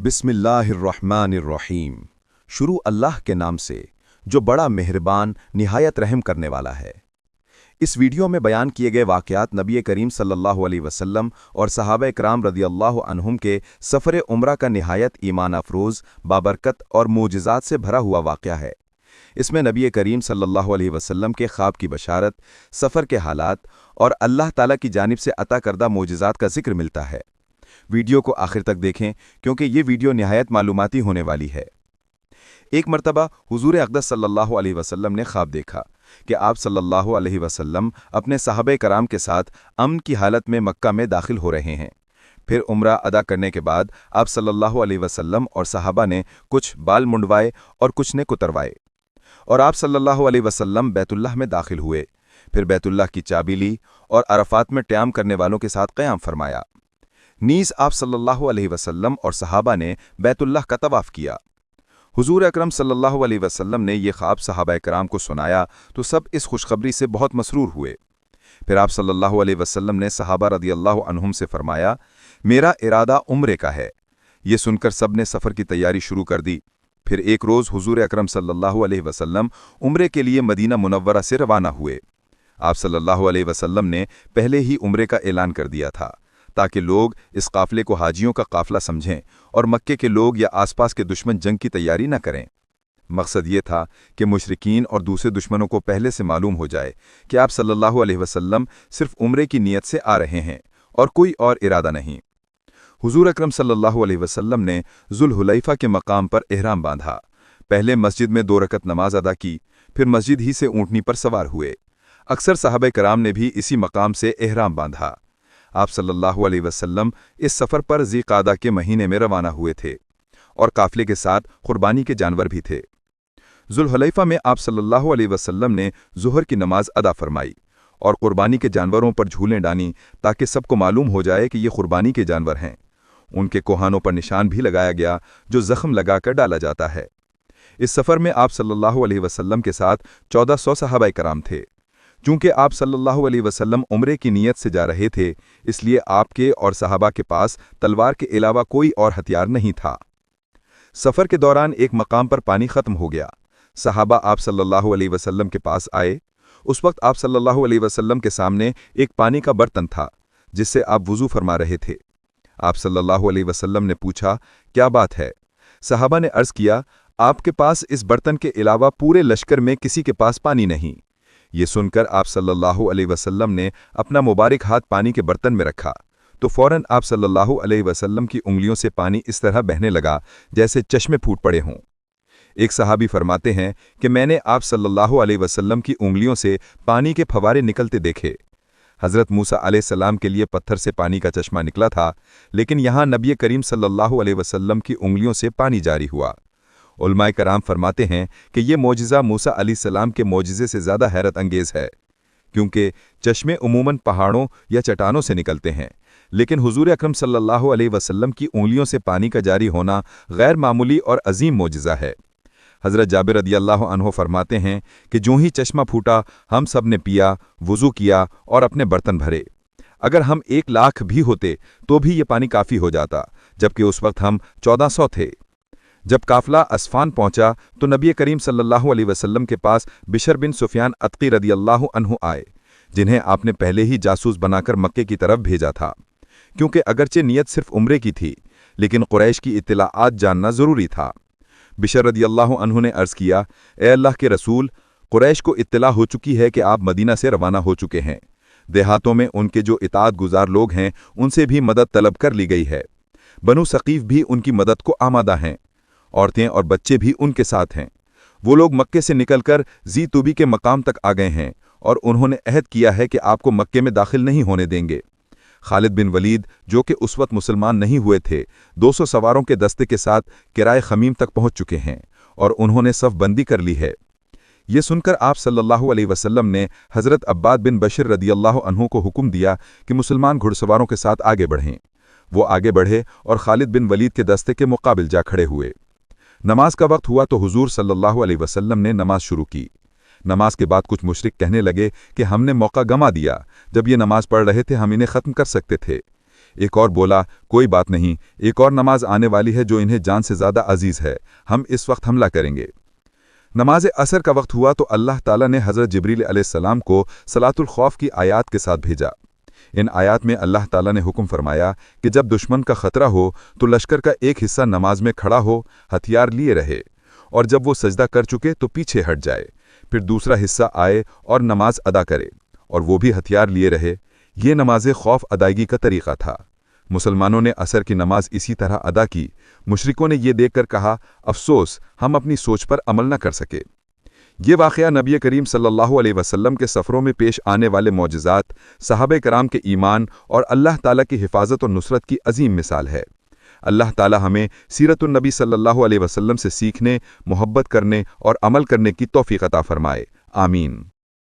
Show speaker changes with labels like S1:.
S1: बिस्मिल्लाहिर्रहमानिर्रहीम। शुरू अल्लाह के नाम से जो बड़ा मेहरबान निहायत रहम करने वाला है। इस वीडियो में बयान किए गए वाक़यात नबी करीम सल्लल्लाहु अलैहि वसल्लम और सहाबा इकराम रदियल्लाहु अन्हुम के सफ़र उम्रा का निहायत ईमान अफरोज़, बाबरकत और मोजज़ात से भरा हुआ वाक़या है। इसमें नबी करीम सल्लल्लाहु अलैहि वसल्लम के ख्वाब की बशारत, सफ़र के हालात और अल्लाह ताला की जानिब से अता करदा मोजज़ात का जिक्र मिलता है। वीडियो को आखिर तक देखें क्योंकि ये वीडियो निहायत मालूमाती होने वाली है। एक मरतबा हुजूर अक़दस सल्लल्लाहु अलैहि वसल्लम ने ख्वाब देखा कि आप सल्लल्लाहु अलैहि वसल्लम अपने सहाबे कराम के साथ अमन की हालत में मक्का में दाखिल हो रहे हैं। फिर उम्रा अदा करने के बाद आप सल्लल्लाहु अलैहि वसल्लम और सहाबा ने कुछ बाल मुंडवाए और कुछ ने कुतरवाए और आप सल्लल्लाहु अलैहि वसल्लम बैतुल्लाह में दाखिल हुए। फिर बैतुल्लाह की चाबी ली और अरफात में क़याम करने वालों के साथ क़याम फरमाया। नीस आप सल्लल्लाहु अलैहि वसल्लम और सहाबा ने बैतुल्लाह का तवाफ़ किया। हुजूर अकरम सल्लल्लाहु अलैहि वसल्लम ने यह ख्वाब सहाबा कराम को सुनाया तो सब इस खुशखबरी से बहुत मसरूर हुए। फिर आप सल्लल्लाहु अलैहि वसल्लम ने सहाबा रदियल्लाहु अन्हुम से फरमाया, मेरा इरादा उम्रे का है। ये सुनकर सब ने सफ़र की तैयारी शुरू कर दी। फिर एक रोज़ हुजूर अकरम सल्लल्लाहु अलैहि वसल्लम उम्रे के लिए मदीना मुनव्वरा से रवाना हुए। आप सल्लल्लाहु अलैहि वसल्लम ने पहले ही उम्रे का ऐलान कर दिया था ताकि लोग इस काफ़िले को हाजियों का काफ़िला समझें और मक्के के लोग या आसपास के दुश्मन जंग की तैयारी न करें। मकसद ये था कि मुशरिकीन और दूसरे दुश्मनों को पहले से मालूम हो जाए कि आप सल्लल्लाहु अलैहि वसल्लम सिर्फ उम्रे की नीयत से आ रहे हैं और कोई और इरादा नहीं। हुजूर अकरम सल्लल्लाहु अलैहि वसल्लम ने जुल्हुलैफा के मकाम पर एहराम बांधा। पहले मस्जिद में 2 रकत नमाज अदा की, फिर मस्जिद ही से ऊँटनी पर सवार हुए। अक्सर सहाबा कराम ने भी इसी मकाम से एहराम बांधा। आप सल्लल्लाहु अलैहि वसल्लम इस सफ़र पर ज़िक़ादा के महीने में रवाना हुए थे और काफ़िले के साथ कुर्बानी के जानवर भी थे। जुल्हुलैफा में आप सल्लल्लाहु अलैहि वसल्लम ने ज़ुहर की नमाज अदा फरमाई और कुर्बानी के जानवरों पर झूलें डाली ताकि सबको मालूम हो जाए कि ये कुर्बानी के जानवर हैं। उनके कोहानों पर निशान भी लगाया गया जो ज़ख्म लगाकर डाला जाता है। इस सफ़र में आप सल्लल्लाहु अलैहि वसल्लम के साथ 1400 सहाबा कराम थे। चूँकि आप सल्लल्लाहु अलैहि वसल्लम उम्रे की नीयत से जा रहे थे, इसलिए आपके और सहाबा के पास तलवार के अलावा कोई और हथियार नहीं था। सफ़र के दौरान एक मकाम पर पानी ख़त्म हो गया। सहाबा आप सल्लल्लाहु अलैहि वसल्लम के पास आए। उस वक्त आप सल्लल्लाहु अलैहि वसल्लम के सामने एक पानी का बर्तन था जिससे आप वुज़ू फरमा रहे थे। आप सल्लल्लाहु अलैहि वसल्लम ने पूछा, क्या बात है? सहाबा ने अर्ज़ किया, आपके पास इस बर्तन के अलावा पूरे लश्कर में किसी के पास पानी नहीं। ये सुनकर आप सल्लल्लाहु अलैहि वसल्लम ने अपना मुबारक हाथ पानी के बर्तन में रखा तो फ़ौरन आप सल्लल्लाहु अलैहि वसल्लम की उंगलियों से पानी इस तरह बहने लगा जैसे चश्मे फूट पड़े हों। एक सहाबी फरमाते हैं कि मैंने आप सल्लल्लाहु अलैहि वसल्लम की उंगलियों से पानी के फवारे निकलते देखे। हज़रत मूसा अलैहिस्सलाम के लिए पत्थर से पानी का चश्मा निकला था, लेकिन यहाँ नबी करीम सल्लल्लाहु अलैहि वसल्लम की उंगलियों से पानी जारी हुआ। उलमाए कराम फरमाते हैं कि ये मोजिज़ा मूसा अलैहिस्सलाम के मोजिज़े से ज़्यादा हैरत अंगेज़ है, क्योंकि चश्मे उमूमन पहाड़ों या चट्टानों से निकलते हैं, लेकिन हुजूर अकरम सल्लल्लाहु अलैहि वसल्लम की उंगलियों से पानी का जारी होना गैर मामूली और अजीम मोजिज़ा है। हज़रत जाबिर रदियल्लाहु अन्हु फरमाते हैं कि जो ही चश्मा फूटा हम सब ने पिया, वुज़ू किया और अपने बर्तन भरे। अगर हम 1 लाख भी होते तो भी ये पानी काफ़ी हो जाता, जबकि उस वक्त हम 1400 थे। जब काफ़िला अस्फ़ान पहुंचा तो नबी करीम सल्लल्लाहु अलैहि वसल्लम के पास बिशर बिन सुफियान अत्की रदियल्लाहु अन्हु आए, जिन्हें आपने पहले ही जासूस बनाकर मक्के की तरफ भेजा था। क्योंकि अगरचे नियत सिर्फ उम्रे की थी, लेकिन कुरैश की इत्तलाआत जानना ज़रूरी था। बिशर रदियल्लाहु अन्हु ने अर्ज़ किया, ए अल्लाह के रसूल, कुरैश को इत्तला हो चुकी है कि आप मदीना से रवाना हो चुके हैं। देहातों में उनके जो इताअत गुजार लोग हैं उनसे भी मदद तलब कर ली गई है। बनु सकीफ़ भी उनकी मदद को आमादा हैं। औरतें और बच्चे भी उनके साथ हैं। वो लोग मक्के से निकलकर ज़ीतुबी के मकाम तक आ गए हैं और उन्होंने अहद किया है कि आपको मक्के में दाखिल नहीं होने देंगे। खालिद बिन वलीद, जो कि उस वक्त मुसलमान नहीं हुए थे, 200 सवारों के दस्ते के साथ किराए खमीम तक पहुंच चुके हैं और उन्होंने सफ़ बंदी कर ली है। ये सुनकर आप सल्लल्लाहु अलैहि वसल्लम ने हज़रत अब्बाद बिन बशीर रदियल्लाहु अन्हु को हुक्म दिया कि मुसलमान घुड़सवारों के साथ आगे बढ़ें। वो आगे बढ़े और खालिद बिन वलीद के दस्ते के मुकाबिल जा खड़े हुए। नमाज का वक्त हुआ तो हुजूर सल्लल्लाहु अलैहि वसल्लम ने नमाज शुरू की। नमाज के बाद कुछ मुशरिक कहने लगे कि हमने मौका गंवा दिया, जब ये नमाज पढ़ रहे थे हम इन्हें ख़त्म कर सकते थे।
S2: ایک اور بولا، کوئی بات نہیں، ایک اور نماز آنے والی ہے جو انہیں جان سے زیادہ عزیز ہے، ہم اس وقت حملہ کریں گے۔ نماز عصر کا وقت ہوا تو اللہ تعالیٰ نے حضرت جبریل علیہ السلام کو صلاۃ الخوف کی آیات کے ساتھ بھیجا۔ ان آیات میں اللہ تعالیٰ نے حکم فرمایا کہ جب دشمن کا خطرہ ہو تو لشکر کا ایک حصہ نماز میں کھڑا ہو، ہتھیار لیے رہے، اور جب وہ سجدہ کر چکے تو پیچھے ہٹ جائے، پھر دوسرا حصہ آئے اور نماز ادا کرے، اور وہ بھی ہتھیار لیے رہے۔ یہ نماز خوف ادائیگی کا طریقہ تھا۔ مسلمانوں نے عصر کی نماز اسی طرح ادا کی۔ مشرکوں نے یہ دیکھ کر کہا، افسوس، ہم اپنی سوچ پر عمل نہ کر سکے۔ یہ واقعہ نبی کریم صلی اللہ علیہ وسلم کے سفروں میں پیش آنے والے معجزات، صحابہ کرام کے ایمان اور اللہ تعالیٰ کی حفاظت و نصرت کی عظیم مثال ہے۔ اللہ تعالیٰ ہمیں سیرت النبی صلی اللہ علیہ وسلم سے سیکھنے، محبت کرنے اور عمل کرنے کی توفیق عطا فرمائے۔ آمین۔